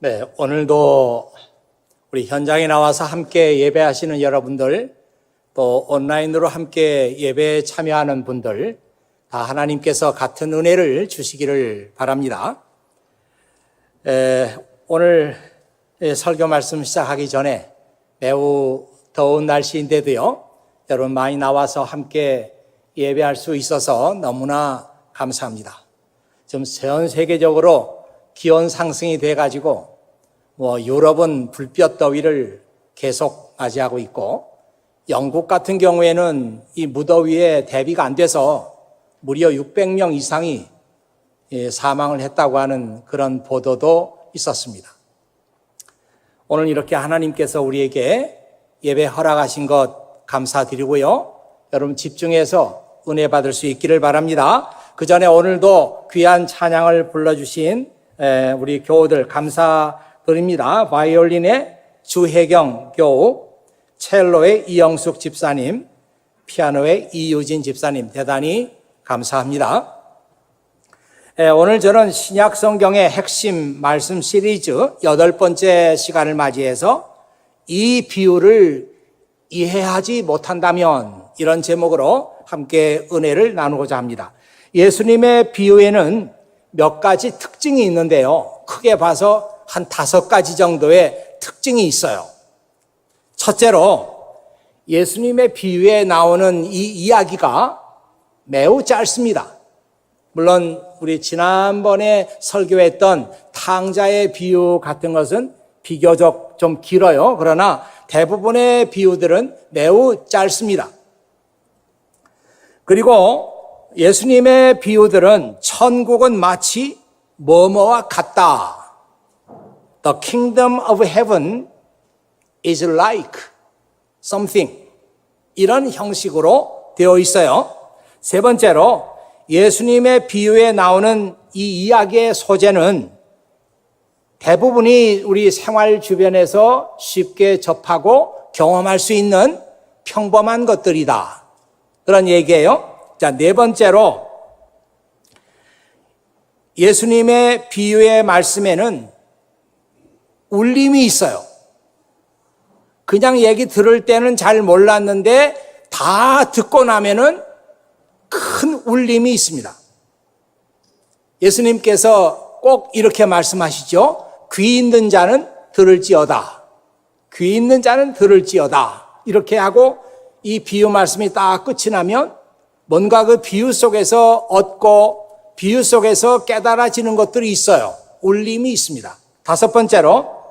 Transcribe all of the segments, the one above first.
네, 오늘도 우리 현장에 나와서 함께 예배하시는 여러분들, 또 온라인으로 함께 예배에 참여하는 분들, 다 하나님께서 같은 은혜를 주시기를 바랍니다. 오늘 설교 말씀 시작하기 전에 매우 더운 날씨인데도요, 여러분 많이 나와서 함께 예배할 수 있어서 너무나 감사합니다. 지금 전 세계적으로 기온 상승이 돼가지고 유럽은 불볕 더위를 계속 맞이하고 있고, 영국 같은 경우에는 이 무더위에 대비가 안 돼서 무려 600명 이상이 사망을 했다고 하는 그런 보도도 있었습니다. 오늘 이렇게 하나님께서 우리에게 예배 허락하신 것 감사드리고요. 여러분 집중해서 은혜 받을 수 있기를 바랍니다. 그 전에 오늘도 귀한 찬양을 불러주신 우리 교우들 감사드립니다. 바이올린의 주혜경 교우, 첼로의 이영숙 집사님, 피아노의 이유진 집사님, 대단히 감사합니다. 오늘 저는 신약 성경의 핵심 말씀 시리즈 8번째 시간을 맞이해서 이 비유를 이해하지 못한다면, 이런 제목으로 함께 은혜를 나누고자 합니다. 예수님의 비유에는 몇 가지 특징이 있는데요, 크게 봐서 한 5가지 정도의 특징이 있어요. 첫째로, 예수님의 비유에 나오는 이 이야기가 매우 짧습니다. 물론 우리 지난번에 설교했던 탕자의 비유 같은 것은 비교적 좀 길어요. 그러나 대부분의 비유들은 매우 짧습니다. 그리고 예수님의 비유들은 천국은 마치 뭐뭐와 같다. The kingdom of heaven is like something. 이런 형식으로 되어 있어요. 세 번째로, 예수님의 비유에 나오는 이 이야기의 소재는 대부분이 우리 생활 주변에서 쉽게 접하고 경험할 수 있는 평범한 것들이다. 그런 얘기예요. 자, 네 번째로, 예수님의 비유의 말씀에는 울림이 있어요. 그냥 얘기 들을 때는 잘 몰랐는데 다 듣고 나면은 큰 울림이 있습니다. 예수님께서 꼭 이렇게 말씀하시죠. 귀 있는 자는 들을지어다. 귀 있는 자는 들을지어다. 이렇게 하고 이 비유 말씀이 딱 끝이 나면 뭔가 그 비유 속에서 얻고 비유 속에서 깨달아지는 것들이 있어요. 울림이 있습니다. 5번째로,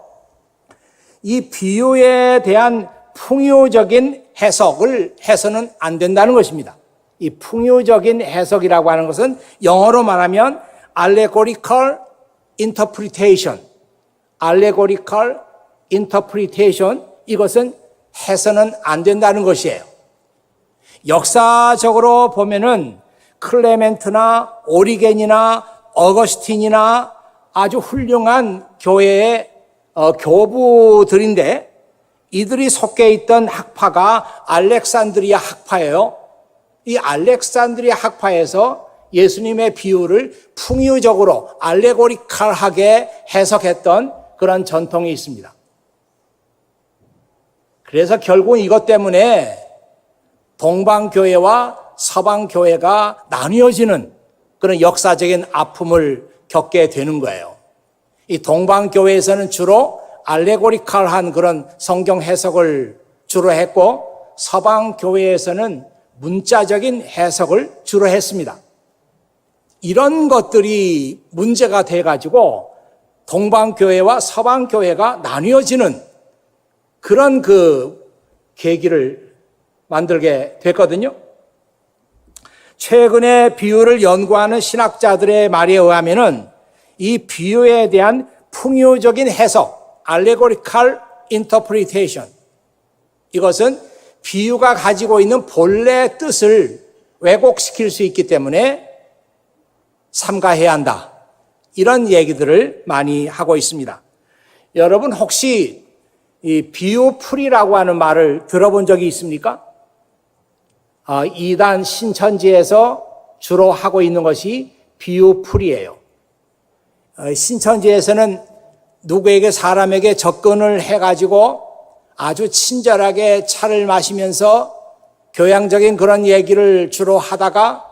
이 비유에 대한 풍요적인 해석을 해서는 안 된다는 것입니다. 이 풍요적인 해석이라고 하는 것은 영어로 말하면 allegorical interpretation, allegorical interpretation, 이것은 해서는 안 된다는 것이에요. 역사적으로 보면은 클레멘트나 오리겐이나 어거스틴이나 아주 훌륭한 교회의 교부들인데, 이들이 속해 있던 학파가 알렉산드리아 학파예요. 이 알렉산드리아 학파에서 예수님의 비유를 풍요적으로 알레고리칼하게 해석했던 그런 전통이 있습니다. 그래서 결국 이것 때문에 동방교회와 서방교회가 나뉘어지는 그런 역사적인 아픔을 겪게 되는 거예요. 이 동방교회에서는 주로 알레고리칼한 그런 성경 해석을 주로 했고, 서방교회에서는 문자적인 해석을 주로 했습니다. 이런 것들이 문제가 돼가지고 동방교회와 서방교회가 나뉘어지는 그런 계기를 만들게 됐거든요. 최근에 비유를 연구하는 신학자들의 말에 의하면은 이 비유에 대한 풍요적인 해석, allegorical interpretation, 이것은 비유가 가지고 있는 본래 뜻을 왜곡시킬 수 있기 때문에 삼가해야 한다. 이런 얘기들을 많이 하고 있습니다. 여러분 혹시 이 비유풀이라고 하는 말을 들어본 적이 있습니까? 이단 신천지에서 주로 하고 있는 것이 비유풀이에요. 신천지에서는 누구에게 사람에게 접근을 해가지고 아주 친절하게 차를 마시면서 교양적인 그런 얘기를 주로 하다가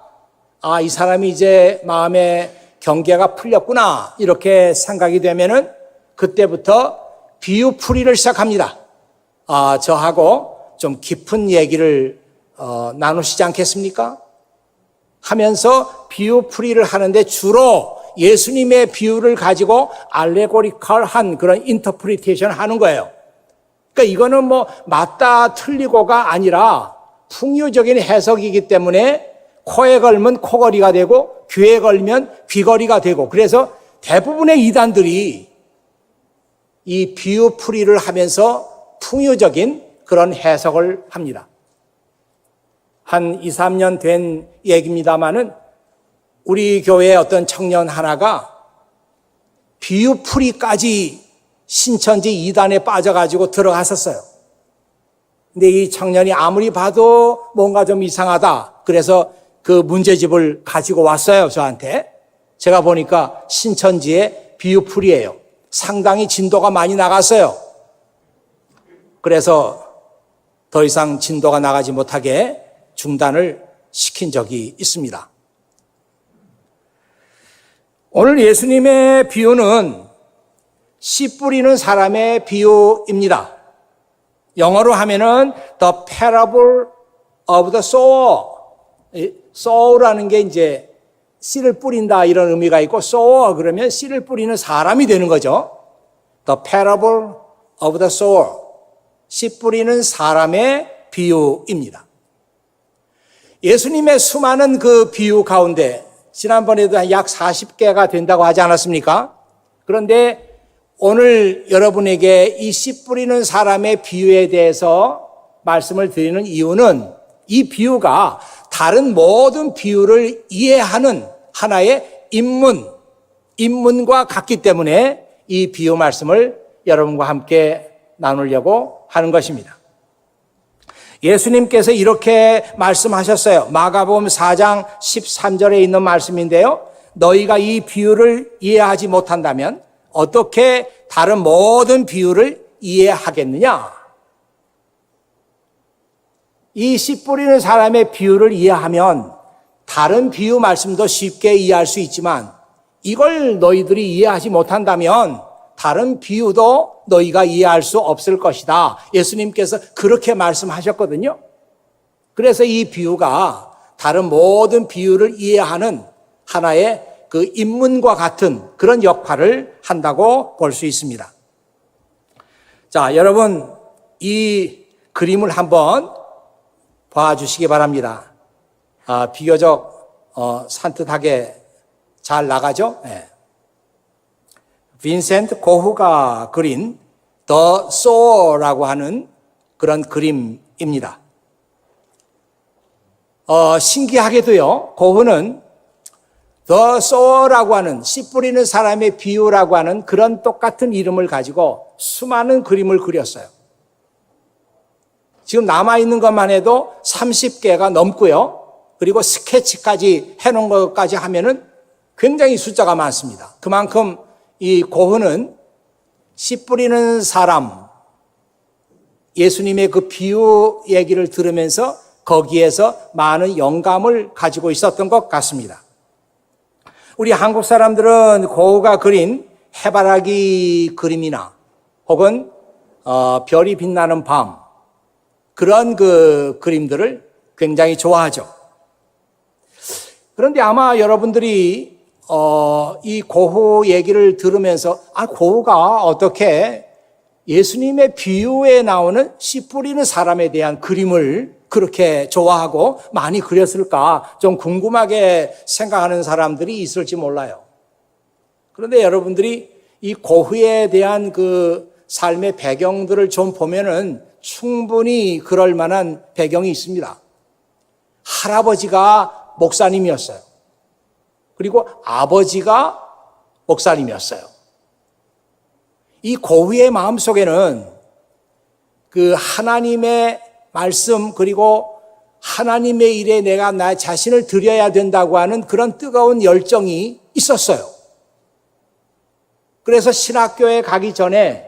이 사람이 이제 마음의 경계가 풀렸구나 이렇게 생각이 되면은 그때부터 비유풀이를 시작합니다. 저하고 좀 깊은 얘기를 나누시지 않겠습니까? 하면서 비유풀이를 하는데 주로 예수님의 비유를 가지고 알레고리컬한 그런 인터프리테이션을 하는 거예요. 그러니까 이거는 뭐 맞다 틀리고가 아니라 풍요적인 해석이기 때문에 코에 걸면 코걸이가 되고 귀에 걸면 귀걸이가 되고 그래서 대부분의 이단들이 이 비유풀이를 하면서 풍요적인 그런 해석을 합니다. 한 2, 3년 된 얘기입니다마는 우리 교회의 어떤 청년 하나가 비유풀이까지 신천지 이단에 빠져가지고 들어갔었어요. 근데 이 청년이 아무리 봐도 뭔가 좀 이상하다. 그래서 그 문제집을 가지고 왔어요, 저한테. 제가 보니까 신천지의 비유풀이에요. 상당히 진도가 많이 나갔어요. 그래서 더 이상 진도가 나가지 못하게 중단을 시킨 적이 있습니다. 오늘 예수님의 비유는 씨 뿌리는 사람의 비유입니다. 영어로 하면은 The Parable of the Sower. Sower라는 게 이제 씨를 뿌린다 이런 의미가 있고 sower 그러면 씨를 뿌리는 사람이 되는 거죠. The Parable of the Sower. 씨 뿌리는 사람의 비유입니다. 예수님의 수많은 그 비유 가운데 지난번에도 약 40개가 된다고 하지 않았습니까? 그런데 오늘 여러분에게 이 씨 뿌리는 사람의 비유에 대해서 말씀을 드리는 이유는 이 비유가 다른 모든 비유를 이해하는 하나의 인문과 같기 때문에 이 비유 말씀을 여러분과 함께 나누려고 하는 것입니다. 예수님께서 이렇게 말씀하셨어요. 마가복음 4장 13절에 있는 말씀인데요. 너희가 이 비유를 이해하지 못한다면 어떻게 다른 모든 비유를 이해하겠느냐? 이 씨 뿌리는 사람의 비유를 이해하면 다른 비유 말씀도 쉽게 이해할 수 있지만 이걸 너희들이 이해하지 못한다면 다른 비유도 너희가 이해할 수 없을 것이다. 예수님께서 그렇게 말씀하셨거든요. 그래서 이 비유가 다른 모든 비유를 이해하는 하나의 그 인문과 같은 그런 역할을 한다고 볼 수 있습니다. 자, 여러분 이 그림을 한번 봐주시기 바랍니다. 비교적 산뜻하게 잘 나가죠? 네. 빈센트 고흐가 그린 The Sower라고 하는 그런 그림입니다. 신기하게도요, 고흐는 The Sower라고 하는 씨 뿌리는 사람의 비유라고 하는 그런 똑같은 이름을 가지고 수많은 그림을 그렸어요. 지금 남아있는 것만 해도 30개가 넘고요. 그리고 스케치까지 해놓은 것까지 하면은 굉장히 숫자가 많습니다. 그만큼 이 고흐는 씨 뿌리는 사람, 예수님의 그 비유 얘기를 들으면서 거기에서 많은 영감을 가지고 있었던 것 같습니다. 우리 한국 사람들은 고흐가 그린 해바라기 그림이나 혹은 별이 빛나는 밤 그런 그 그림들을 굉장히 좋아하죠. 그런데 아마 여러분들이 이 고흐 얘기를 들으면서 고흐가 어떻게 예수님의 비유에 나오는 씨 뿌리는 사람에 대한 그림을 그렇게 좋아하고 많이 그렸을까 좀 궁금하게 생각하는 사람들이 있을지 몰라요. 그런데 여러분들이 이 고흐에 대한 그 삶의 배경들을 좀 보면은 충분히 그럴 만한 배경이 있습니다. 할아버지가 목사님이었어요. 그리고 아버지가 목사님이었어요. 이 고흐의 마음속에는 그 하나님의 말씀 그리고 하나님의 일에 내가 나 자신을 드려야 된다고 하는 그런 뜨거운 열정이 있었어요. 그래서 신학교에 가기 전에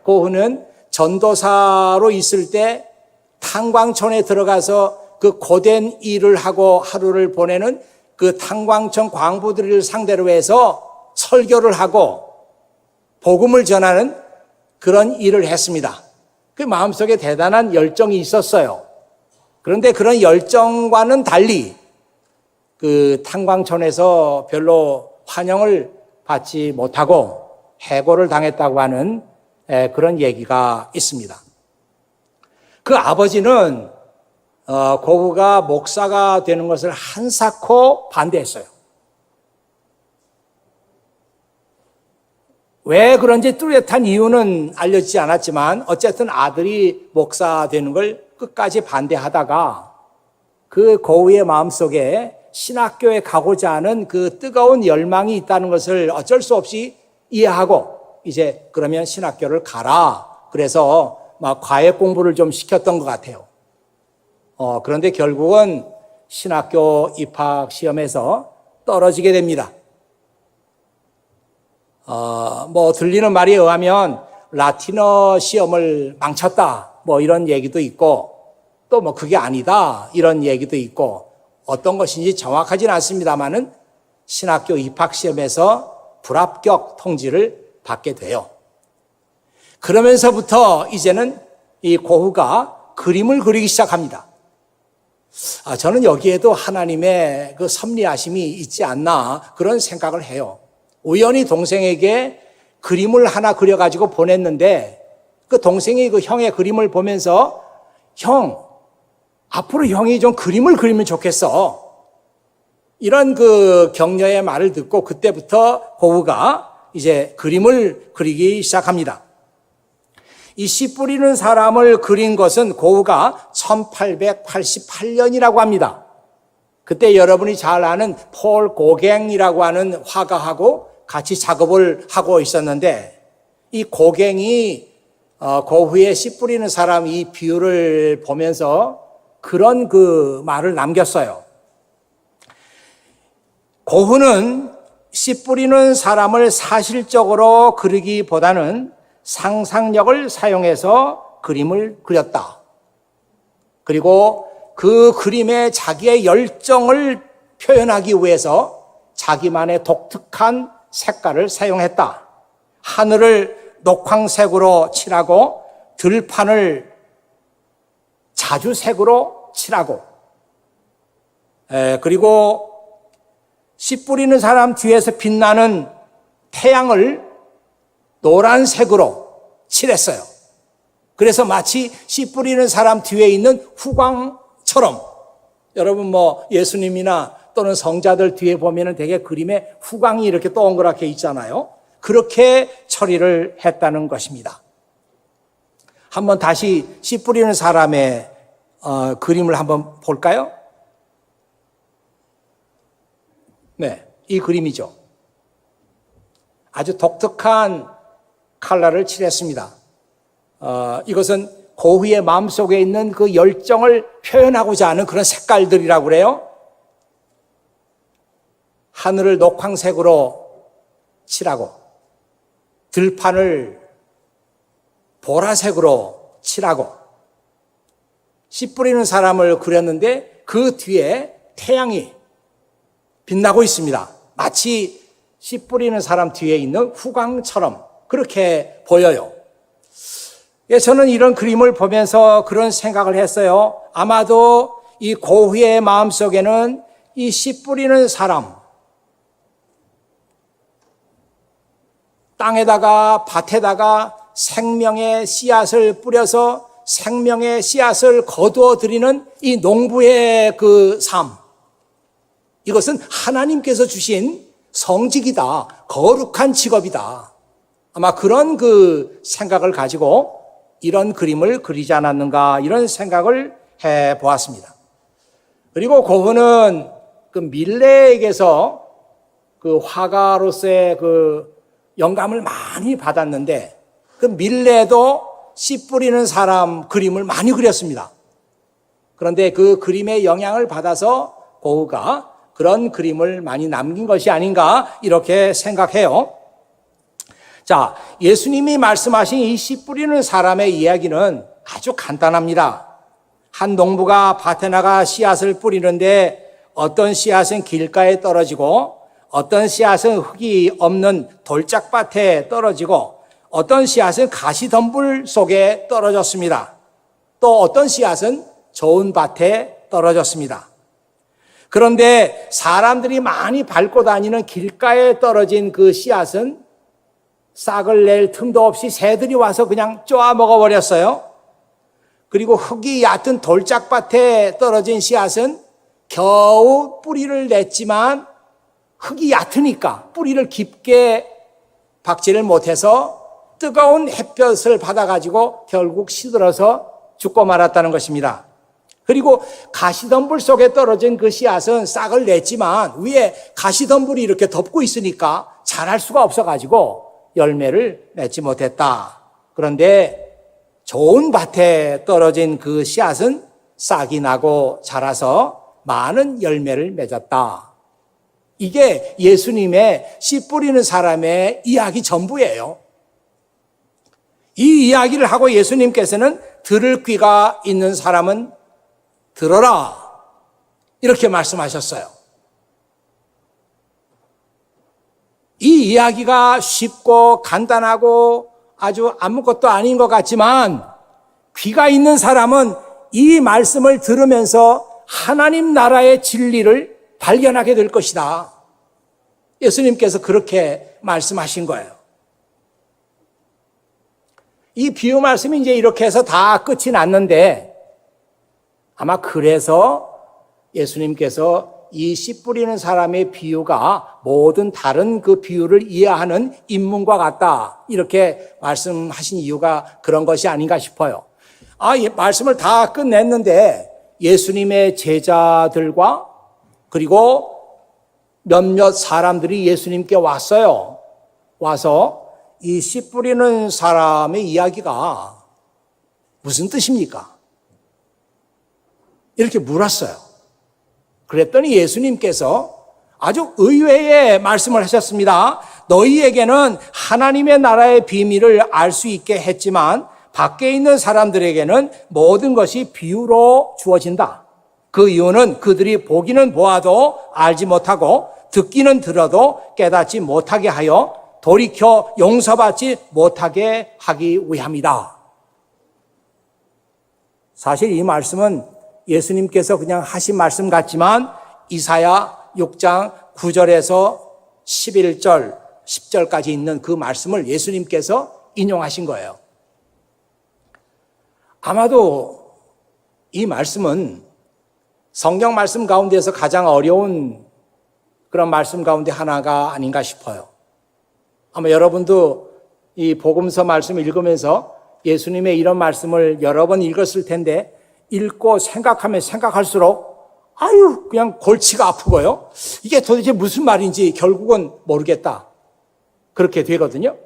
고흐는 전도사로 있을 때 탄광촌에 들어가서 그 고된 일을 하고 하루를 보내는 그 탄광촌 광부들을 상대로 해서 설교를 하고 복음을 전하는 그런 일을 했습니다. 그 마음속에 대단한 열정이 있었어요. 그런데 그런 열정과는 달리 그 탄광촌에서 별로 환영을 받지 못하고 해고를 당했다고 하는 그런 얘기가 있습니다. 그 아버지는 고흐가 목사가 되는 것을 한사코 반대했어요. 왜 그런지 뚜렷한 이유는 알려지지 않았지만 어쨌든 아들이 목사 되는 걸 끝까지 반대하다가 그 고흐의 마음속에 신학교에 가고자 하는 그 뜨거운 열망이 있다는 것을 어쩔 수 없이 이해하고 이제 그러면 신학교를 가라. 그래서 막 과외 공부를 좀 시켰던 것 같아요. 그런데 결국은 신학교 입학 시험에서 떨어지게 됩니다. 들리는 말에 의하면 라틴어 시험을 망쳤다. 이런 얘기도 있고 또 그게 아니다. 이런 얘기도 있고 어떤 것인지 정확하진 않습니다만은 신학교 입학 시험에서 불합격 통지를 받게 돼요. 그러면서부터 이제는 이 고흐가 그림을 그리기 시작합니다. 저는 여기에도 하나님의 그 섭리하심이 있지 않나 그런 생각을 해요. 우연히 동생에게 그림을 하나 그려가지고 보냈는데 그 동생이 그 형의 그림을 보면서 형, 앞으로 형이 좀 그림을 그리면 좋겠어. 이런 그 격려의 말을 듣고 그때부터 고흐가 이제 그림을 그리기 시작합니다. 이 씨 뿌리는 사람을 그린 것은 고흐가 1888년이라고 합니다. 그때 여러분이 잘 아는 폴 고갱이라고 하는 화가하고 같이 작업을 하고 있었는데 이 고갱이 고흐의 씨 뿌리는 사람 이 비유를 보면서 그런 그 말을 남겼어요. 고흐는 씨 뿌리는 사람을 사실적으로 그리기보다는 상상력을 사용해서 그림을 그렸다. 그리고 그 그림에 자기의 열정을 표현하기 위해서 자기만의 독특한 색깔을 사용했다. 하늘을 녹황색으로 칠하고 들판을 자주색으로 칠하고 그리고 씨 뿌리는 사람 뒤에서 빛나는 태양을 노란색으로 칠했어요. 그래서 마치 씨 뿌리는 사람 뒤에 있는 후광처럼 여러분 예수님이나 또는 성자들 뒤에 보면은 되게 그림에 후광이 이렇게 동그랗게 있잖아요. 그렇게 처리를 했다는 것입니다. 한번 다시 씨 뿌리는 사람의 그림을 한번 볼까요? 네, 이 그림이죠. 아주 독특한 컬러를 칠했습니다. 이것은 고흐의 마음속에 있는 그 열정을 표현하고자 하는 그런 색깔들이라고 그래요. 하늘을 녹황색으로 칠하고 들판을 보라색으로 칠하고 씨 뿌리는 사람을 그렸는데 그 뒤에 태양이 빛나고 있습니다. 마치 씨 뿌리는 사람 뒤에 있는 후광처럼 그렇게 보여요. 저는 이런 그림을 보면서 그런 생각을 했어요. 아마도 이 고흐의 마음속에는 이 씨 뿌리는 사람, 땅에다가 밭에다가 생명의 씨앗을 뿌려서 생명의 씨앗을 거두어 들이는 이 농부의 그 삶, 이것은 하나님께서 주신 성직이다, 거룩한 직업이다. 아마 그런 그 생각을 가지고 이런 그림을 그리지 않았는가 이런 생각을 해 보았습니다. 그리고 고흐는 그 밀레에게서 그 화가로서의 그 영감을 많이 받았는데 그 밀레도 씨 뿌리는 사람 그림을 많이 그렸습니다. 그런데 그 그림의 영향을 받아서 고흐가 그런 그림을 많이 남긴 것이 아닌가 이렇게 생각해요. 자, 예수님이 말씀하신 이 씨 뿌리는 사람의 이야기는 아주 간단합니다. 한 농부가 밭에 나가 씨앗을 뿌리는데 어떤 씨앗은 길가에 떨어지고 어떤 씨앗은 흙이 없는 돌짝밭에 떨어지고 어떤 씨앗은 가시덤불 속에 떨어졌습니다. 또 어떤 씨앗은 좋은 밭에 떨어졌습니다. 그런데 사람들이 많이 밟고 다니는 길가에 떨어진 그 씨앗은 싹을 낼 틈도 없이 새들이 와서 그냥 쪼아 먹어버렸어요. 그리고 흙이 얕은 돌짝밭에 떨어진 씨앗은 겨우 뿌리를 냈지만 흙이 얕으니까 뿌리를 깊게 박지를 못해서 뜨거운 햇볕을 받아가지고 결국 시들어서 죽고 말았다는 것입니다. 그리고 가시덤불 속에 떨어진 그 씨앗은 싹을 냈지만 위에 가시덤불이 이렇게 덮고 있으니까 자랄 수가 없어가지고 열매를 맺지 못했다. 그런데 좋은 밭에 떨어진 그 씨앗은 싹이 나고 자라서 많은 열매를 맺었다. 이게 예수님의 씨 뿌리는 사람의 이야기 전부예요. 이 이야기를 하고 예수님께서는 들을 귀가 있는 사람은 들어라, 이렇게 말씀하셨어요. 이 이야기가 쉽고 간단하고 아주 아무것도 아닌 것 같지만 귀가 있는 사람은 이 말씀을 들으면서 하나님 나라의 진리를 발견하게 될 것이다. 예수님께서 그렇게 말씀하신 거예요. 이 비유 말씀이 이제 이렇게 해서 다 끝이 났는데 아마 그래서 예수님께서 이 씨 뿌리는 사람의 비유가 모든 다른 그 비유를 이해하는 인문과 같다, 이렇게 말씀하신 이유가 그런 것이 아닌가 싶어요. 말씀을 다 끝냈는데 예수님의 제자들과 그리고 몇몇 사람들이 예수님께 왔어요. 와서 이 씨 뿌리는 사람의 이야기가 무슨 뜻입니까? 이렇게 물었어요. 그랬더니 예수님께서 아주 의외의 말씀을 하셨습니다. 너희에게는 하나님의 나라의 비밀을 알 수 있게 했지만 밖에 있는 사람들에게는 모든 것이 비유로 주어진다. 그 이유는 그들이 보기는 보아도 알지 못하고 듣기는 들어도 깨닫지 못하게 하여 돌이켜 용서받지 못하게 하기 위함이다. 사실 이 말씀은 예수님께서 그냥 하신 말씀 같지만 이사야 6장 9절에서 11절, 10절까지 있는 그 말씀을 예수님께서 인용하신 거예요. 아마도 이 말씀은 성경 말씀 가운데서 가장 어려운 그런 말씀 가운데 하나가 아닌가 싶어요. 아마 여러분도 이 복음서 말씀 읽으면서 예수님의 이런 말씀을 여러 번 읽었을 텐데 읽고 생각하면 생각할수록 그냥 골치가 아프고요. 이게 도대체 무슨 말인지 결국은 모르겠다. 그렇게 되거든요.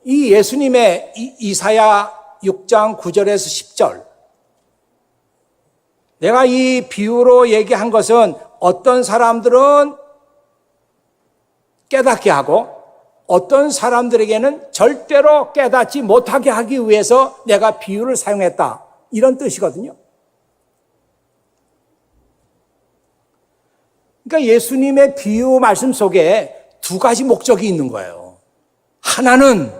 이 예수님의 이사야 6장 9절에서 10절. 내가 이 비유로 얘기한 것은 어떤 사람들은 깨닫게 하고 어떤 사람들에게는 절대로 깨닫지 못하게 하기 위해서 내가 비유를 사용했다, 이런 뜻이거든요. 그러니까 예수님의 비유 말씀 속에 두 가지 목적이 있는 거예요. 하나는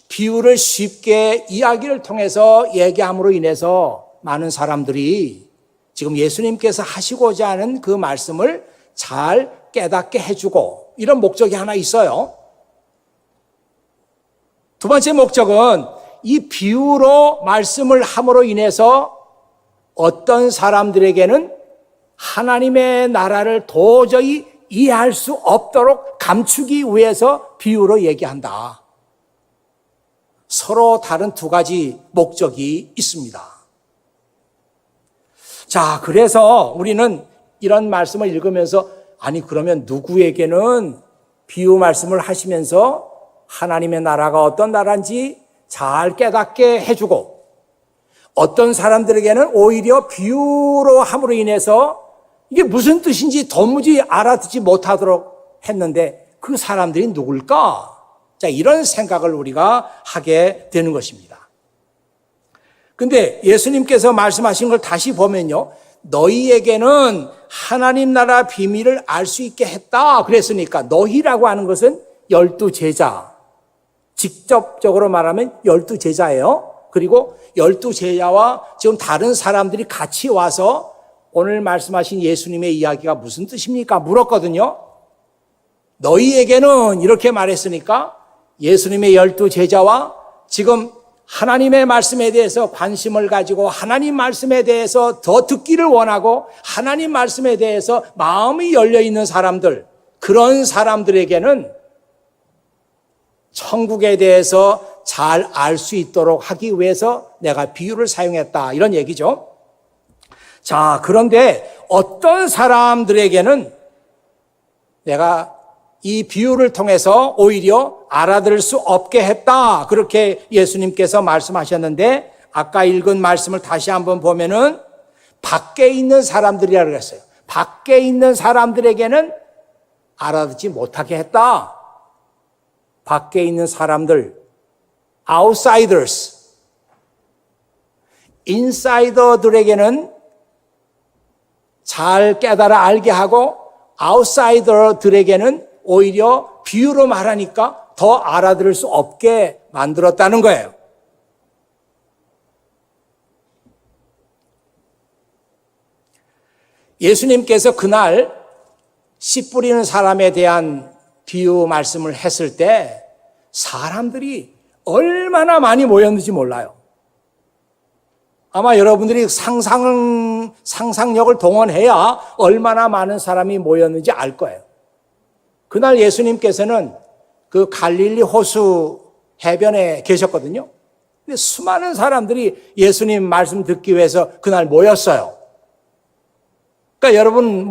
비유를 쉽게 이야기를 통해서 얘기함으로 인해서 많은 사람들이 지금 예수님께서 하시고자 하는 그 말씀을 잘 깨닫게 해주고, 이런 목적이 하나 있어요. 두 번째 목적은 이 비유로 말씀을 함으로 인해서 어떤 사람들에게는 하나님의 나라를 도저히 이해할 수 없도록 감추기 위해서 비유로 얘기한다. 서로 다른 두 가지 목적이 있습니다. 자, 그래서 우리는 이런 말씀을 읽으면서 그러면 누구에게는 비유 말씀을 하시면서 하나님의 나라가 어떤 나라인지 잘 깨닫게 해주고 어떤 사람들에게는 오히려 비유로 함으로 인해서 이게 무슨 뜻인지 도무지 알아듣지 못하도록 했는데 그 사람들이 누굴까? 자, 이런 생각을 우리가 하게 되는 것입니다. 근데 예수님께서 말씀하신 걸 다시 보면요. 너희에게는 하나님 나라 비밀을 알 수 있게 했다. 그랬으니까 너희라고 하는 것은 12제자. 직접적으로 말하면 12제자예요. 그리고 12제자와 지금 다른 사람들이 같이 와서 오늘 말씀하신 예수님의 이야기가 무슨 뜻입니까? 물었거든요. 너희에게는 이렇게 말했으니까 예수님의 12제자와 지금 하나님의 말씀에 대해서 관심을 가지고 하나님 말씀에 대해서 더 듣기를 원하고 하나님 말씀에 대해서 마음이 열려 있는 사람들, 그런 사람들에게는 천국에 대해서 잘 알 수 있도록 하기 위해서 내가 비유를 사용했다. 이런 얘기죠. 자, 그런데 어떤 사람들에게는 내가 이 비유를 통해서 오히려 알아들을 수 없게 했다. 그렇게 예수님께서 말씀하셨는데 아까 읽은 말씀을 다시 한번 보면은 밖에 있는 사람들이라고 그랬어요. 밖에 있는 사람들에게는 알아듣지 못하게 했다. 밖에 있는 사람들, outsiders, 인사이더들에게는 잘 깨달아 알게 하고 아웃사이더들에게는 오히려 비유로 말하니까 더 알아들을 수 없게 만들었다는 거예요. 예수님께서 그날 씨 뿌리는 사람에 대한 비유 말씀을 했을 때 사람들이 얼마나 많이 모였는지 몰라요. 아마 여러분들이 상상력을 동원해야 얼마나 많은 사람이 모였는지 알 거예요. 그날 예수님께서는 그 갈릴리 호수 해변에 계셨거든요. 근데 수많은 사람들이 예수님 말씀 듣기 위해서 그날 모였어요. 그러니까 여러분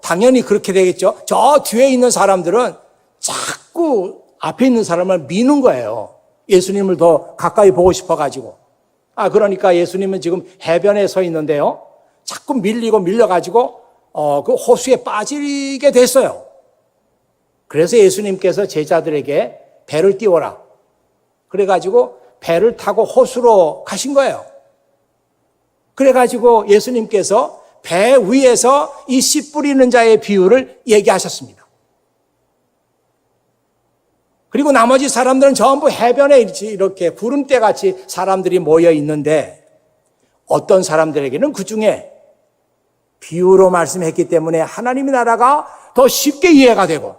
당연히 그렇게 되겠죠. 저 뒤에 있는 사람들은 자꾸 앞에 있는 사람을 미는 거예요. 예수님을 더 가까이 보고 싶어가지고. 그러니까 예수님은 지금 해변에 서 있는데요. 자꾸 밀려가지고 그 호수에 빠지게 됐어요. 그래서 예수님께서 제자들에게 배를 띄워라. 그래가지고 배를 타고 호수로 가신 거예요. 그래가지고 예수님께서 배 위에서 이 씨 뿌리는 자의 비유를 얘기하셨습니다. 그리고 나머지 사람들은 전부 해변에 이렇게 구름대같이 사람들이 모여 있는데 어떤 사람들에게는 그 중에 비유로 말씀했기 때문에 하나님의 나라가 더 쉽게 이해가 되고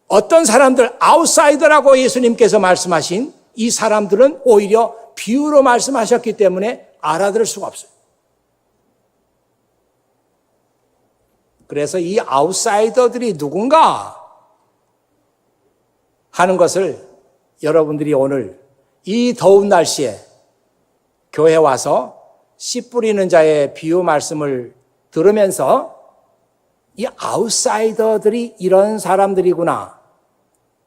어떤 사람들, 아웃사이더라고 예수님께서 말씀하신 이 사람들은 오히려 비유로 말씀하셨기 때문에 알아들을 수가 없어요. 그래서 이 아웃사이더들이 누군가 하는 것을 여러분들이 오늘 이 더운 날씨에 교회 와서 씨 뿌리는 자의 비유 말씀을 들으면서 이 아웃사이더들이 이런 사람들이구나.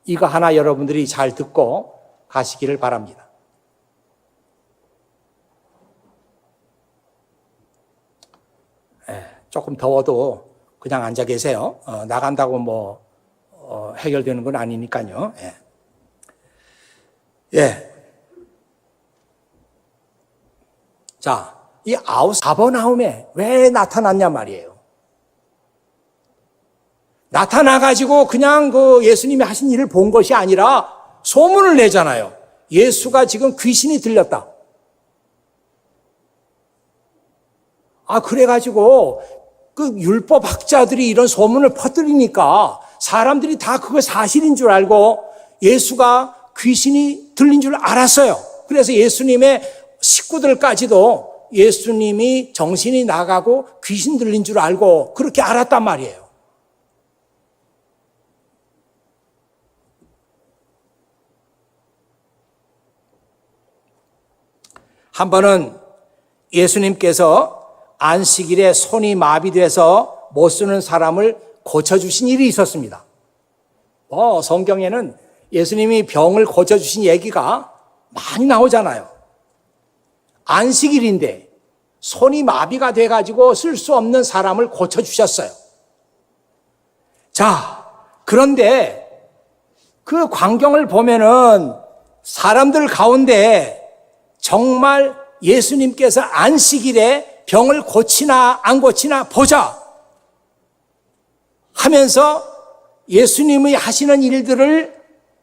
이거 하나 여러분들이 잘 듣고 가시기를 바랍니다. 조금 더워도 그냥 앉아 계세요. 나간다고 해결되는 건 아니니까요. 자, 이 가버나움에 왜 나타났냐 말이에요. 나타나가지고 그냥 예수님이 하신 일을 본 것이 아니라 소문을 내잖아요. 예수가 지금 귀신이 들렸다. 그래가지고 그 율법학자들이 이런 소문을 퍼뜨리니까 사람들이 다 그거 사실인 줄 알고 예수가 귀신이 들린 줄 알았어요. 그래서 예수님의 식구들까지도 예수님이 정신이 나가고 귀신 들린 줄 알고 그렇게 알았단 말이에요. 한 번은 예수님께서 안식일에 손이 마비돼서 못 쓰는 사람을 고쳐주신 일이 있었습니다. 성경에는 예수님이 병을 고쳐주신 얘기가 많이 나오잖아요. 안식일인데 손이 마비가 돼가지고 쓸 수 없는 사람을 고쳐주셨어요. 자, 그런데 그 광경을 보면은 사람들 가운데 정말 예수님께서 안식일에 병을 고치나 안 고치나 보자 하면서 예수님이 하시는 일들을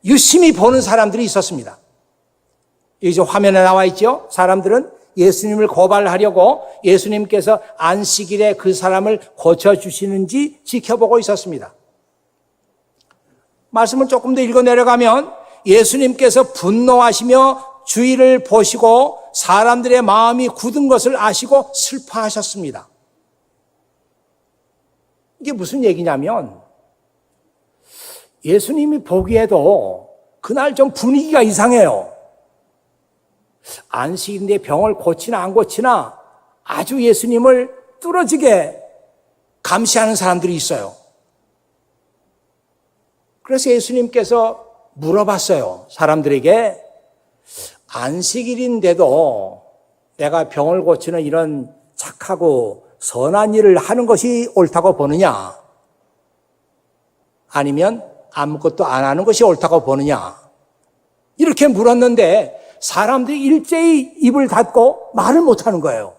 유심히 보는 사람들이 있었습니다. 여기 좀 화면에 나와 있죠? 사람들은 예수님을 고발하려고 예수님께서 안식일에 그 사람을 고쳐주시는지 지켜보고 있었습니다. 말씀을 조금 더 읽어 내려가면 예수님께서 분노하시며 주위를 보시고 사람들의 마음이 굳은 것을 아시고 슬퍼하셨습니다. 이게 무슨 얘기냐면 예수님이 보기에도 그날 좀 분위기가 이상해요. 안식인데 병을 고치나 안 고치나 아주 예수님을 뚫어지게 감시하는 사람들이 있어요. 그래서 예수님께서 물어봤어요. 사람들에게 안식일인데도 내가 병을 고치는 이런 착하고 선한 일을 하는 것이 옳다고 보느냐? 아니면 아무것도 안 하는 것이 옳다고 보느냐? 이렇게 물었는데 사람들이 일제히 입을 닫고 말을 못하는 거예요.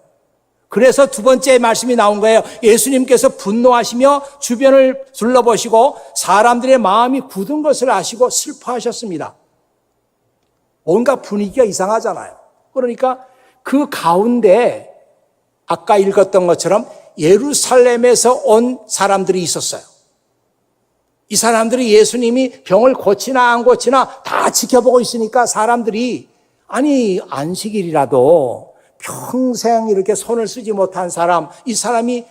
그래서 두 번째 말씀이 나온 거예요. 예수님께서 분노하시며 주변을 둘러보시고 사람들의 마음이 굳은 것을 아시고 슬퍼하셨습니다. 뭔가 분위기가 이상하잖아요. 그러니까 그 가운데 아까 읽었던 것처럼 예루살렘에서 온 사람들이 있었어요. 이 사람들이 예수님이 병을 고치나 안 고치나 다 지켜보고 있으니까 사람들이 아니 안식일이라도 평생 이렇게 손을 쓰지 못한 사람, 이 사람이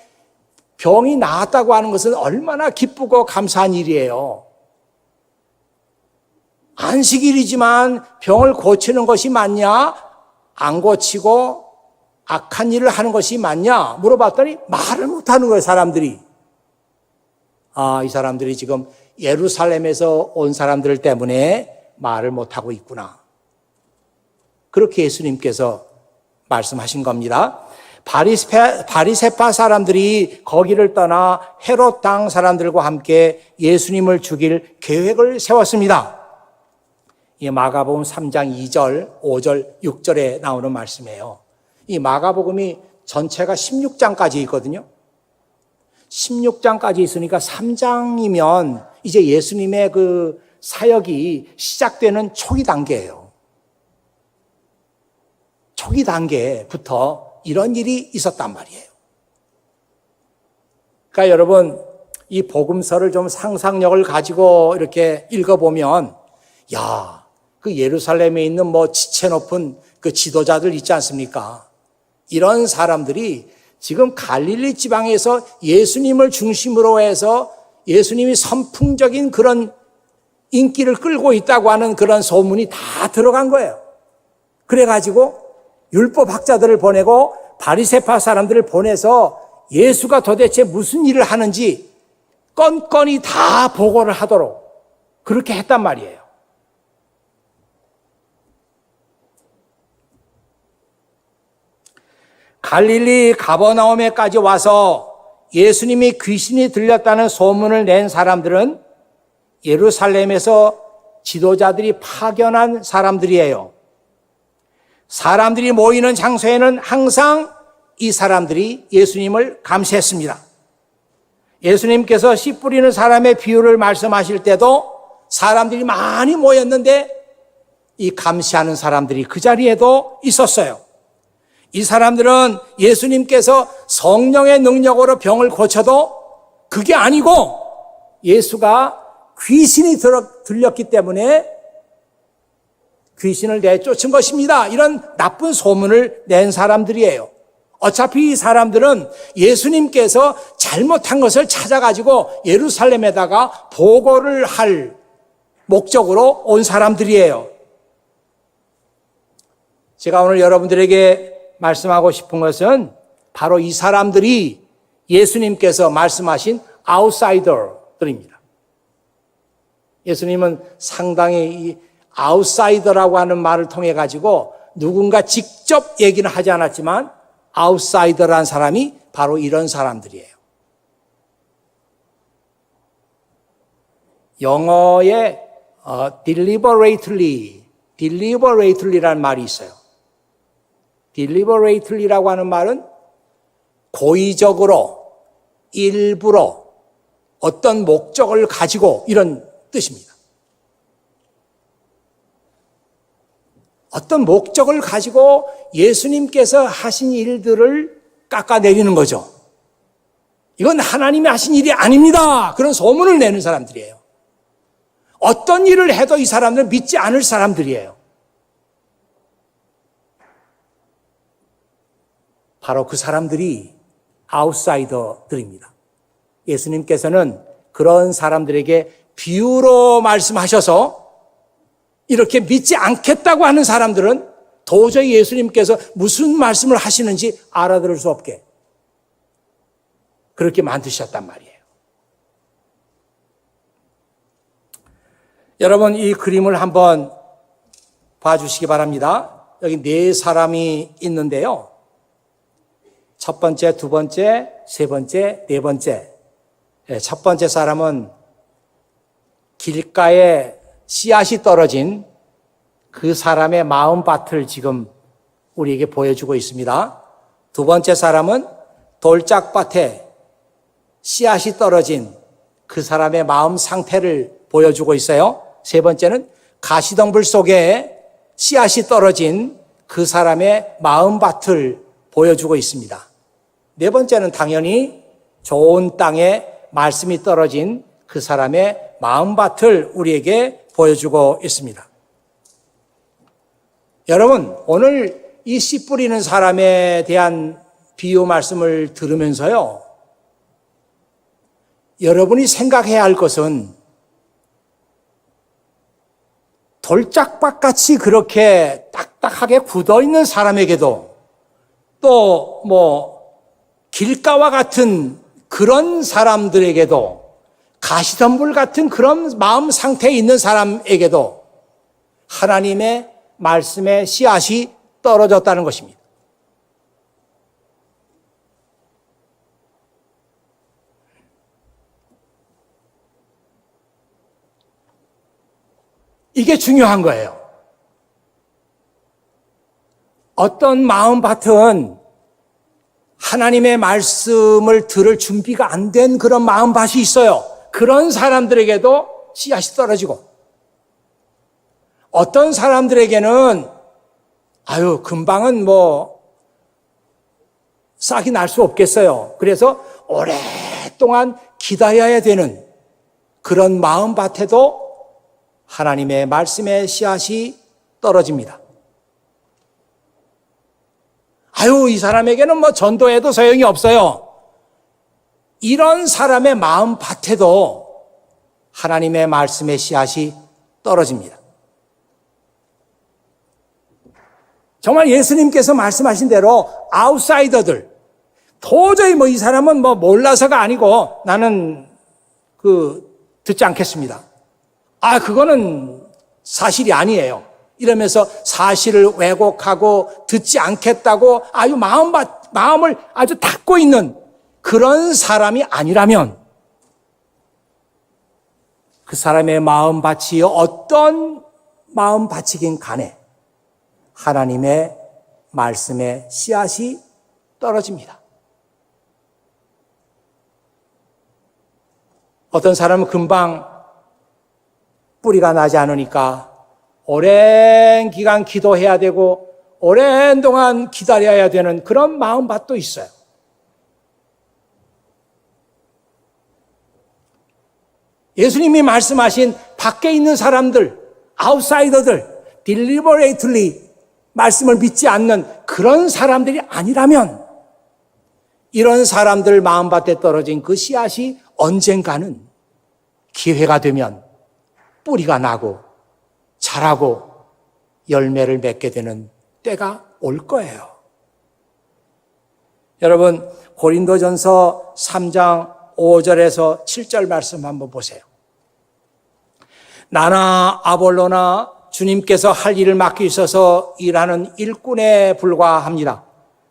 병이 나았다고 하는 것은 얼마나 기쁘고 감사한 일이에요. 안식일이지만 병을 고치는 것이 맞냐? 안 고치고 악한 일을 하는 것이 맞냐? 물어봤더니 말을 못하는 거예요, 사람들이. 이 사람들이 지금 예루살렘에서 온 사람들 때문에 말을 못하고 있구나. 그렇게 예수님께서 말씀하신 겁니다. 바리새파 사람들이 거기를 떠나 헤롯 당 사람들과 함께 예수님을 죽일 계획을 세웠습니다. 이 마가복음 3장 2절, 5절, 6절에 나오는 말씀이에요. 이 마가복음이 전체가 16장까지 있거든요. 16장까지 있으니까 3장이면 이제 예수님의 그 사역이 시작되는 초기 단계예요. 초기 단계부터 이런 일이 있었단 말이에요. 그러니까 여러분, 이 복음서를 좀 상상력을 가지고 이렇게 읽어보면, 야, 그 예루살렘에 있는 지체 높은 그 지도자들 있지 않습니까? 이런 사람들이 지금 갈릴리 지방에서 예수님을 중심으로 해서 예수님이 선풍적인 그런 인기를 끌고 있다고 하는 그런 소문이 다 들어간 거예요. 그래가지고 율법학자들을 보내고 바리새파 사람들을 보내서 예수가 도대체 무슨 일을 하는지 건건이 다 보고를 하도록 그렇게 했단 말이에요. 갈릴리 가버나움에까지 와서 예수님이 귀신이 들렸다는 소문을 낸 사람들은 예루살렘에서 지도자들이 파견한 사람들이에요. 사람들이 모이는 장소에는 항상 이 사람들이 예수님을 감시했습니다. 예수님께서 씨 뿌리는 사람의 비유를 말씀하실 때도 사람들이 많이 모였는데 이 감시하는 사람들이 그 자리에도 있었어요. 이 사람들은 예수님께서 성령의 능력으로 병을 고쳐도 그게 아니고 예수가 귀신이 들렸기 때문에 귀신을 내쫓은 것입니다. 이런 나쁜 소문을 낸 사람들이에요. 어차피 이 사람들은 예수님께서 잘못한 것을 찾아가지고 예루살렘에다가 보고를 할 목적으로 온 사람들이에요. 제가 오늘 여러분들에게 말씀하고 싶은 것은 바로 이 사람들이 예수님께서 말씀하신 아웃사이더들입니다. 예수님은 상당히 이 아웃사이더라고 하는 말을 통해 가지고 누군가 직접 얘기는 하지 않았지만 아웃사이더라는 사람이 바로 이런 사람들이에요. 영어에 deliberately라는 말이 있어요. deliberately라고 하는 말은 고의적으로, 일부러 어떤 목적을 가지고 이런 뜻입니다. 어떤 목적을 가지고 예수님께서 하신 일들을 깎아내리는 거죠. 이건 하나님이 하신 일이 아닙니다. 그런 소문을 내는 사람들이에요. 어떤 일을 해도 이 사람들은 믿지 않을 사람들이에요. 바로 그 사람들이 아웃사이더들입니다. 예수님께서는 그런 사람들에게 비유로 말씀하셔서 이렇게 믿지 않겠다고 하는 사람들은 도저히 예수님께서 무슨 말씀을 하시는지 알아들을 수 없게 그렇게 만드셨단 말이에요. 여러분, 이 그림을 한번 봐주시기 바랍니다. 여기 네 사람이 있는데요. 첫 번째, 두 번째, 세 번째, 네 번째. 첫 번째 사람은 길가에 씨앗이 떨어진 그 사람의 마음밭을 지금 우리에게 보여주고 있습니다. 두 번째 사람은 돌짝밭에 씨앗이 떨어진 그 사람의 마음 상태를 보여주고 있어요. 세 번째는 가시덤불 속에 씨앗이 떨어진 그 사람의 마음밭을 보여주고 있습니다. 네 번째는 당연히 좋은 땅에 말씀이 떨어진 그 사람의 마음밭을 우리에게 보여주고 있습니다. 여러분, 오늘 이 씨 뿌리는 사람에 대한 비유 말씀을 들으면서요, 여러분이 생각해야 할 것은 돌짝밭같이 그렇게 딱딱하게 굳어있는 사람에게도 또 길가와 같은 그런 사람들에게도 가시덤불 같은 그런 마음 상태에 있는 사람에게도 하나님의 말씀의 씨앗이 떨어졌다는 것입니다. 이게 중요한 거예요. 어떤 마음밭은 하나님의 말씀을 들을 준비가 안 된 그런 마음밭이 있어요. 그런 사람들에게도 씨앗이 떨어지고, 어떤 사람들에게는 금방은 싹이 날 수 없겠어요. 그래서 오랫동안 기다려야 되는 그런 마음밭에도 하나님의 말씀의 씨앗이 떨어집니다. 이 사람에게는 전도해도 소용이 없어요. 이런 사람의 마음밭에도 하나님의 말씀의 씨앗이 떨어집니다. 정말 예수님께서 말씀하신 대로 아웃사이더들, 도저히 이 사람은 몰라서가 아니고 나는 듣지 않겠습니다. 그거는 사실이 아니에요. 이러면서 사실을 왜곡하고 듣지 않겠다고 마음을 아주 닫고 있는 그런 사람이 아니라면 그 사람의 마음밭이 어떤 마음밭이긴 간에 하나님의 말씀의 씨앗이 떨어집니다. 어떤 사람은 금방 뿌리가 나지 않으니까 오랜 기간 기도해야 되고 오랜 동안 기다려야 되는 그런 마음밭도 있어요. 예수님이 말씀하신 밖에 있는 사람들, 아웃사이더들, deliberately 말씀을 믿지 않는 그런 사람들이 아니라면 이런 사람들 마음밭에 떨어진 그 씨앗이 언젠가는 기회가 되면 뿌리가 나고 자라고 열매를 맺게 되는 때가 올 거예요. 여러분, 고린도전서 3장 5절에서 7절 말씀 한번 보세요. 나나 아볼로나 주님께서 할 일을 맡기셔서 일하는 일꾼에 불과합니다.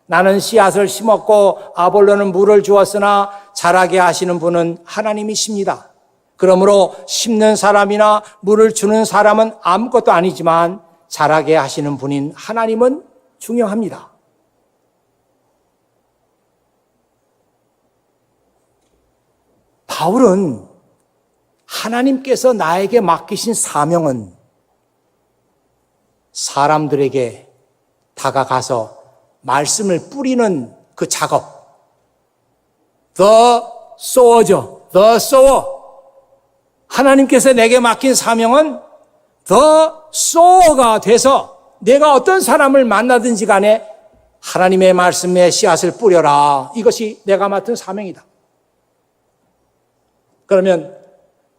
나는 씨앗을 심었고 아볼로는 물을 주었으나 자라게 하시는 분은 하나님이십니다. 그러므로 심는 사람이나 물을 주는 사람은 아무것도 아니지만 자라게 하시는 분인 하나님은 중요합니다. 바울은 하나님께서 나에게 맡기신 사명은 사람들에게 다가가서 말씀을 뿌리는 그 작업, The sower죠. The sower. 하나님께서 내게 맡긴 사명은 The sower가 돼서 내가 어떤 사람을 만나든지 간에 하나님의 말씀에 씨앗을 뿌려라. 이것이 내가 맡은 사명이다. 그러면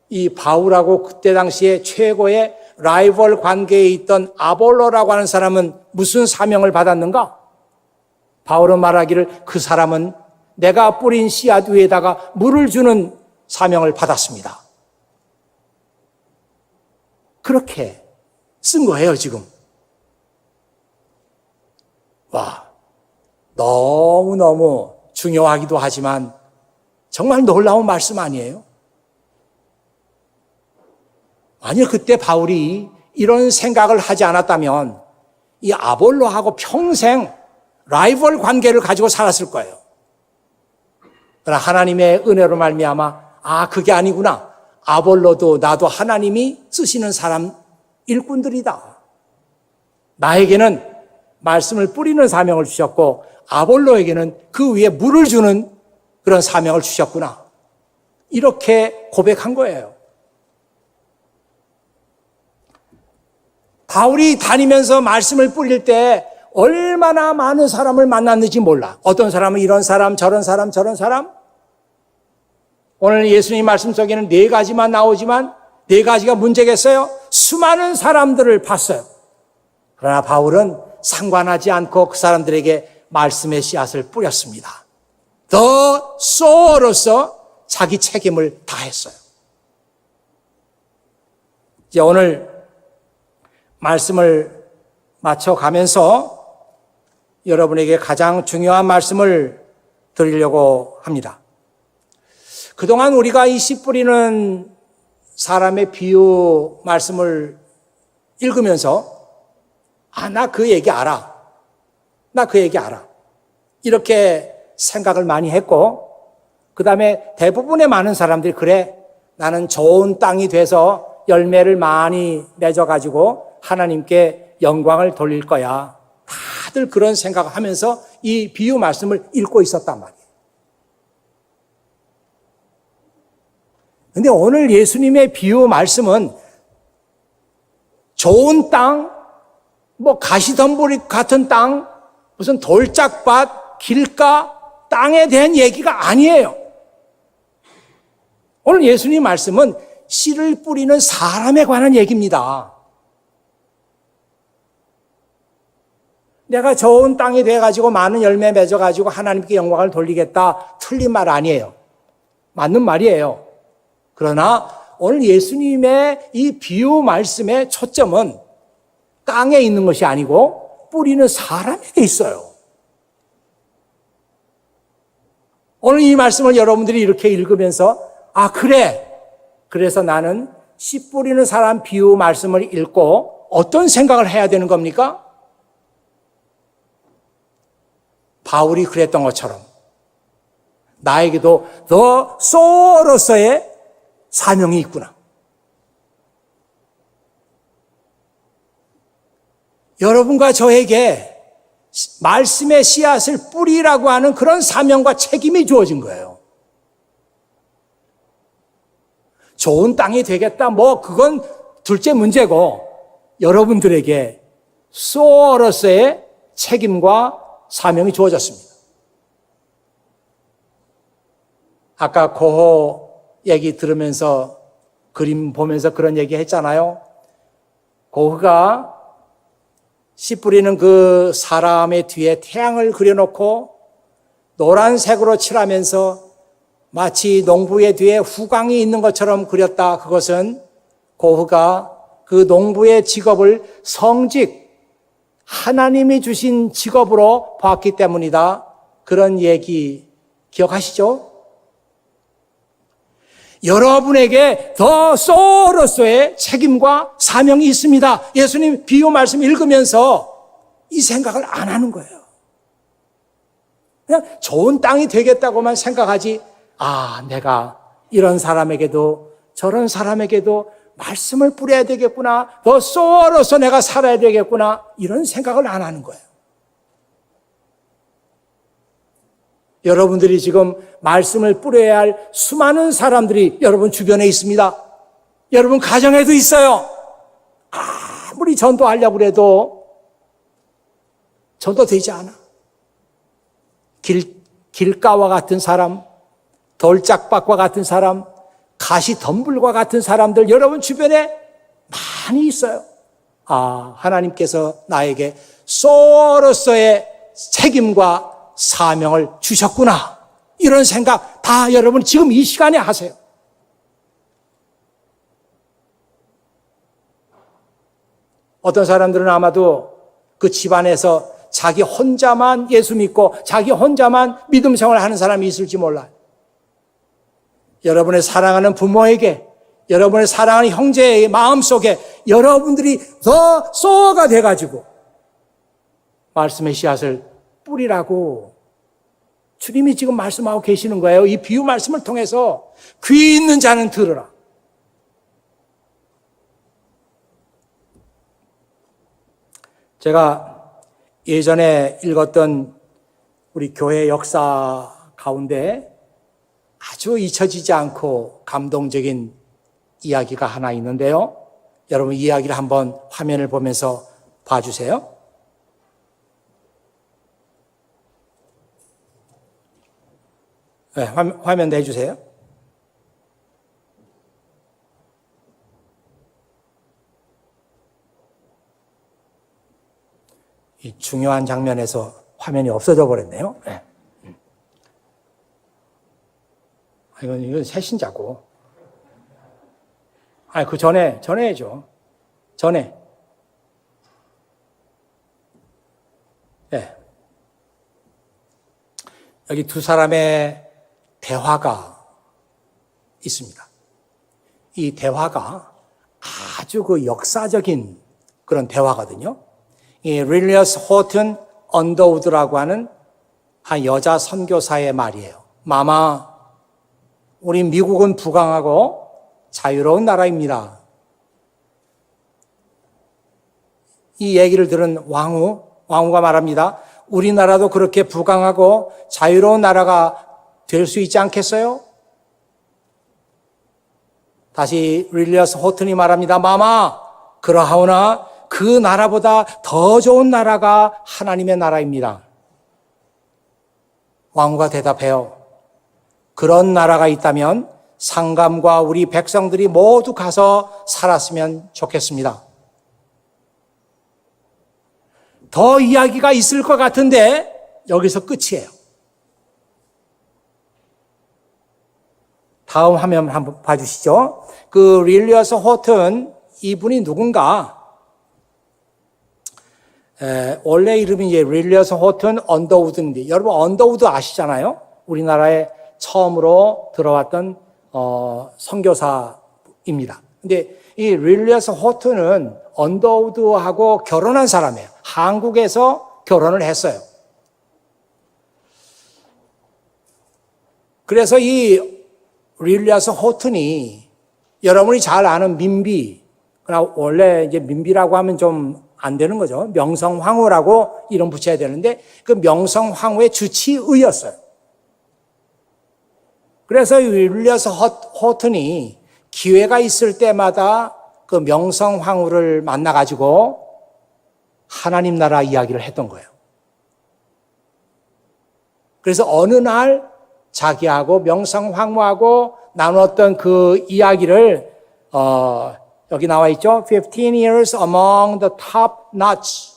이 바울하고 그때 당시에 최고의 라이벌 관계에 있던 아볼로라고 하는 사람은 무슨 사명을 받았는가? 바울은 말하기를 그 사람은 내가 뿌린 씨앗 위에다가 물을 주는 사명을 받았습니다. 그렇게 쓴 거예요, 지금. 와, 너무너무 중요하기도 하지만 정말 놀라운 말씀 아니에요? 만약 그때 바울이 이런 생각을 하지 않았다면 이 아볼로하고 평생 라이벌 관계를 가지고 살았을 거예요. 그러나 하나님의 은혜로 말미암아 그게 아니구나. 아볼로도 나도 하나님이 쓰시는 사람 일꾼들이다. 나에게는 말씀을 뿌리는 사명을 주셨고 아볼로에게는 그 위에 물을 주는 그런 사명을 주셨구나. 이렇게 고백한 거예요. 바울이 다니면서 말씀을 뿌릴 때 얼마나 많은 사람을 만났는지 몰라. 어떤 사람은 이런 사람, 저런 사람, 저런 사람. 오늘 예수님 말씀 속에는 4가지만 나오지만 4가지가 문제겠어요? 수많은 사람들을 봤어요. 그러나 바울은 상관하지 않고 그 사람들에게 말씀의 씨앗을 뿌렸습니다. 더 소로서 자기 책임을 다했어요. 이제 오늘 말씀을 마쳐가면서 여러분에게 가장 중요한 말씀을 드리려고 합니다. 그동안 우리가 이 씨 뿌리는 사람의 비유 말씀을 읽으면서 나 그 얘기 알아. 나 그 얘기 알아. 이렇게 생각을 많이 했고 그 다음에 대부분의 많은 사람들이 그래 나는 좋은 땅이 돼서 열매를 많이 맺어가지고 하나님께 영광을 돌릴 거야. 다들 그런 생각을 하면서 이 비유 말씀을 읽고 있었단 말이에요. 근데 오늘 예수님의 비유 말씀은 좋은 땅, 가시덤불 같은 땅, 무슨 돌짝밭, 길가, 땅에 대한 얘기가 아니에요. 오늘 예수님 말씀은 씨를 뿌리는 사람에 관한 얘기입니다. 내가 좋은 땅이 돼가지고 많은 열매 맺어가지고 하나님께 영광을 돌리겠다. 틀린 말 아니에요. 맞는 말이에요. 그러나 오늘 예수님의 이 비유 말씀의 초점은 땅에 있는 것이 아니고 뿌리는 사람에게 있어요. 오늘 이 말씀을 여러분들이 이렇게 읽으면서 그래. 그래서 나는 씨 뿌리는 사람 비유 말씀을 읽고 어떤 생각을 해야 되는 겁니까? 바울이 그랬던 것처럼 나에게도 더 소로서의 사명이 있구나. 여러분과 저에게 말씀의 씨앗을 뿌리라고 하는 그런 사명과 책임이 주어진 거예요. 좋은 땅이 되겠다. 그건 둘째 문제고 여러분들에게 소로서의 책임과 사명이 주어졌습니다. 아까 고호 얘기 들으면서 그림 보면서 그런 얘기 했잖아요. 고흐가 씨 뿌리는 그 사람의 뒤에 태양을 그려놓고 노란색으로 칠하면서 마치 농부의 뒤에 후광이 있는 것처럼 그렸다. 그것은 고흐가 그 농부의 직업을 성직, 하나님이 주신 직업으로 봤기 때문이다. 그런 얘기 기억하시죠? 여러분에게 더 소로서의 책임과 사명이 있습니다. 예수님 비유 말씀 읽으면서 이 생각을 안 하는 거예요. 그냥 좋은 땅이 되겠다고만 생각하지, 내가 이런 사람에게도 저런 사람에게도 말씀을 뿌려야 되겠구나, 더 소로서 내가 살아야 되겠구나, 이런 생각을 안 하는 거예요. 여러분들이 지금 말씀을 뿌려야 할 수많은 사람들이 여러분 주변에 있습니다. 여러분 가정에도 있어요. 아무리 전도하려고 해도 전도되지 않아. 길가와 같은 사람, 돌짝밭과 같은 사람, 가시덤불과 같은 사람들 여러분 주변에 많이 있어요. 하나님께서 나에게 소로서의 책임과 사명을 주셨구나, 이런 생각 다 여러분 지금 이 시간에 하세요. 어떤 사람들은 아마도 그 집안에서 자기 혼자만 예수 믿고 자기 혼자만 믿음 생활을 하는 사람이 있을지 몰라요. 여러분의 사랑하는 부모에게, 여러분의 사랑하는 형제의 마음속에 여러분들이 더 소가 돼가지고 말씀의 씨앗을 뿌리라고 주님이 지금 말씀하고 계시는 거예요. 이 비유 말씀을 통해서 귀 있는 자는 들으라. 제가 예전에 읽었던 우리 교회 역사 가운데 아주 잊혀지지 않고 감동적인 이야기가 하나 있는데요. 여러분 이 이야기를 한번 화면을 보면서 봐주세요. 네, 화면 내주세요. 이 중요한 장면에서 화면이 없어져 버렸네요. 네. 이건 새신자고. 그 전에 해줘. 전에. 네. 여기 두 사람의 대화가 있습니다. 이 대화가 아주 그 역사적인 그런 대화거든요. 이 릴리어스 호튼 언더우드라고 하는 한 여자 선교사의 말이에요. 마마, 우리 미국은 부강하고 자유로운 나라입니다. 이 얘기를 들은 왕후가 말합니다. 우리나라도 그렇게 부강하고 자유로운 나라가 될 수 있지 않겠어요? 다시 릴리어스 호튼이 말합니다. 마마, 그러하오나 그 나라보다 더 좋은 나라가 하나님의 나라입니다. 왕후가 대답해요. 그런 나라가 있다면 상감과 우리 백성들이 모두 가서 살았으면 좋겠습니다. 더 이야기가 있을 것 같은데 여기서 끝이에요. 다음 화면 한번 봐주시죠. 그 릴리어스 호튼, 이분이 누군가? 원래 이름이 이제 릴리어스 호튼 언더우드인데, 여러분 언더우드 아시잖아요? 우리나라에 처음으로 들어왔던 선교사입니다. 근데 이 릴리어스 호튼은 언더우드하고 결혼한 사람이에요. 한국에서 결혼을 했어요. 그래서 이 릴리어스 호튼이 여러분이 잘 아는 민비, 그러나 원래 이제 민비라고 하면 좀 안 되는 거죠. 명성황후라고 이름 붙여야 되는데 그 명성황후의 주치의였어요. 그래서 릴리어스 호튼이 기회가 있을 때마다 그 명성황후를 만나가지고 하나님 나라 이야기를 했던 거예요. 그래서 어느 날 자기하고 명성황후하고 나눴던 그 이야기를 여기 나와 있죠. 15 years among the top notch.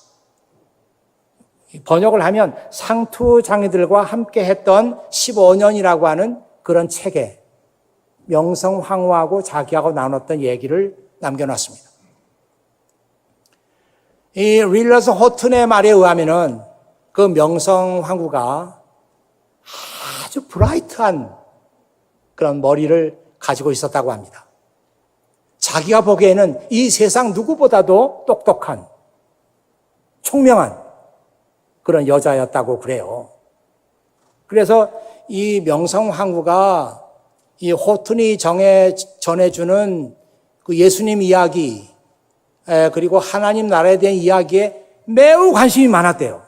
번역을 하면 상투장이들과 함께 했던 15년이라고 하는 그런 책에 명성황후하고 자기하고 나눴던 얘기를 남겨놨습니다. 이 릴리어스 호튼의 말에 의하면은 그 명성황후가 아주 브라이트한 그런 머리를 가지고 있었다고 합니다. 자기가 보기에는 이 세상 누구보다도 똑똑한, 총명한 그런 여자였다고 그래요. 그래서 이 명성황후가 이 호튼이 전해주는 그 예수님 이야기, 그리고 하나님 나라에 대한 이야기에 매우 관심이 많았대요.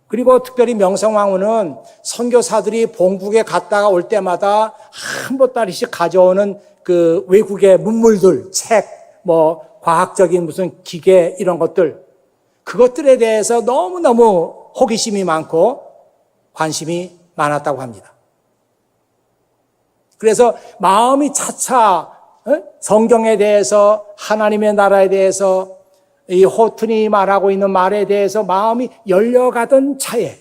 그리고 특별히 명성황후는 선교사들이 본국에 갔다가 올 때마다 한 보따리씩 가져오는 그 외국의 문물들, 책, 과학적인 무슨 기계 이런 것들, 그것들에 대해서 너무너무 호기심이 많고 관심이 많았다고 합니다. 그래서 마음이 차차 성경에 대해서, 하나님의 나라에 대해서, 이 호튼이 말하고 있는 말에 대해서 마음이 열려가던 차에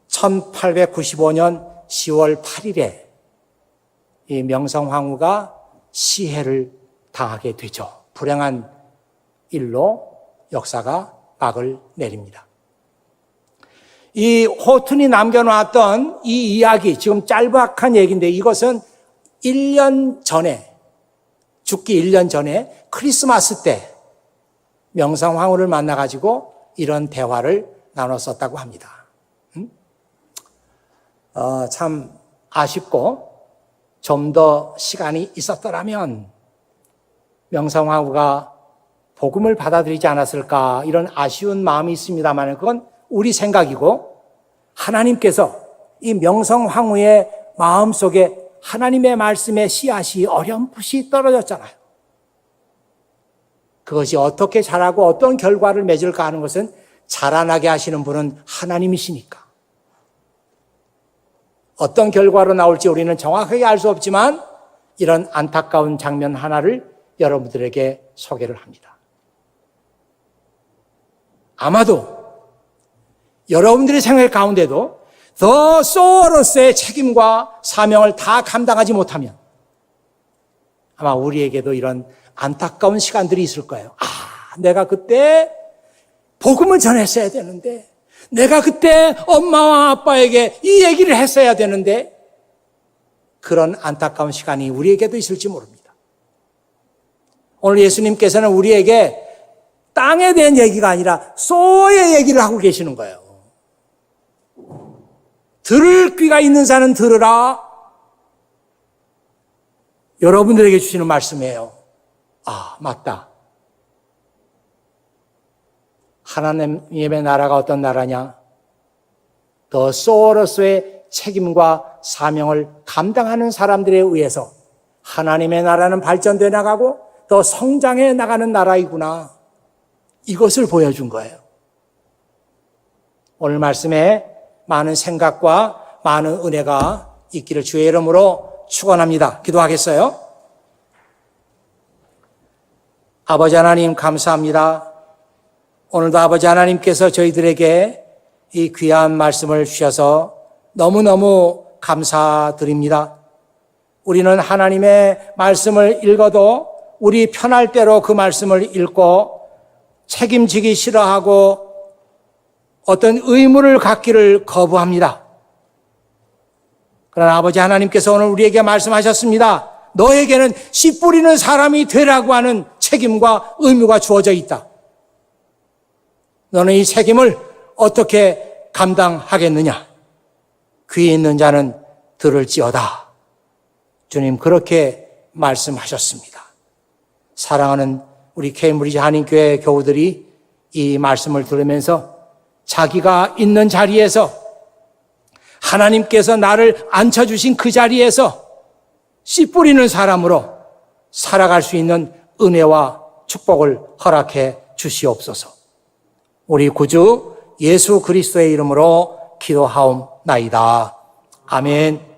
1895년 10월 8일에 이 명성황후가 시해를 당하게 되죠. 불행한 일로 역사가 막을 내립니다. 이 호튼이 남겨놓았던 이 이야기, 지금 짤막한 얘기인데 이것은 1년 전에, 죽기 1년 전에 크리스마스 때 명성황후를 만나가지고 이런 대화를 나눴었다고 합니다. 참 아쉽고 좀 더 시간이 있었더라면 명성황후가 복음을 받아들이지 않았을까, 이런 아쉬운 마음이 있습니다만 그건 우리 생각이고, 하나님께서 이 명성황후의 마음속에 하나님의 말씀의 씨앗이 어렴풋이 떨어졌잖아요. 그것이 어떻게 자라고 어떤 결과를 맺을까 하는 것은 자라나게 하시는 분은 하나님이시니까. 어떤 결과로 나올지 우리는 정확하게 알 수 없지만 이런 안타까운 장면 하나를 여러분들에게 소개를 합니다. 아마도 여러분들의 생각 가운데도 더 소로스의 책임과 사명을 다 감당하지 못하면 아마 우리에게도 이런 안타까운 시간들이 있을 거예요. 내가 그때 복음을 전했어야 되는데, 내가 그때 엄마와 아빠에게 이 얘기를 했어야 되는데, 그런 안타까운 시간이 우리에게도 있을지 모릅니다. 오늘 예수님께서는 우리에게 땅에 대한 얘기가 아니라 소의 얘기를 하고 계시는 거예요. 들을 귀가 있는 자는 들으라. 여러분들에게 주시는 말씀이에요. 맞다. 하나님의 나라가 어떤 나라냐? 더 소로서의 책임과 사명을 감당하는 사람들에 의해서 하나님의 나라는 발전되어 나가고 더 성장해 나가는 나라이구나. 이것을 보여준 거예요. 오늘 말씀에 많은 생각과 많은 은혜가 있기를 주의 이름으로 축원합니다. 기도하겠어요? 아버지 하나님 감사합니다. 오늘도 아버지 하나님께서 저희들에게 이 귀한 말씀을 주셔서 너무너무 감사드립니다. 우리는 하나님의 말씀을 읽어도 우리 편할 대로 그 말씀을 읽고 책임지기 싫어하고 어떤 의무를 갖기를 거부합니다. 그러나 아버지 하나님께서 오늘 우리에게 말씀하셨습니다. 너에게는 씨 뿌리는 사람이 되라고 하는 책임과 의무가 주어져 있다. 너는 이 책임을 어떻게 감당하겠느냐? 귀 있는 자는 들을지어다. 주님 그렇게 말씀하셨습니다. 사랑하는 우리 케임브리지 한인교회 교우들이 이 말씀을 들으면서 자기가 있는 자리에서, 하나님께서 나를 앉혀주신 그 자리에서 씨 뿌리는 사람으로 살아갈 수 있는 은혜와 축복을 허락해 주시옵소서. 우리 구주 예수 그리스도의 이름으로 기도하옵나이다. 아멘.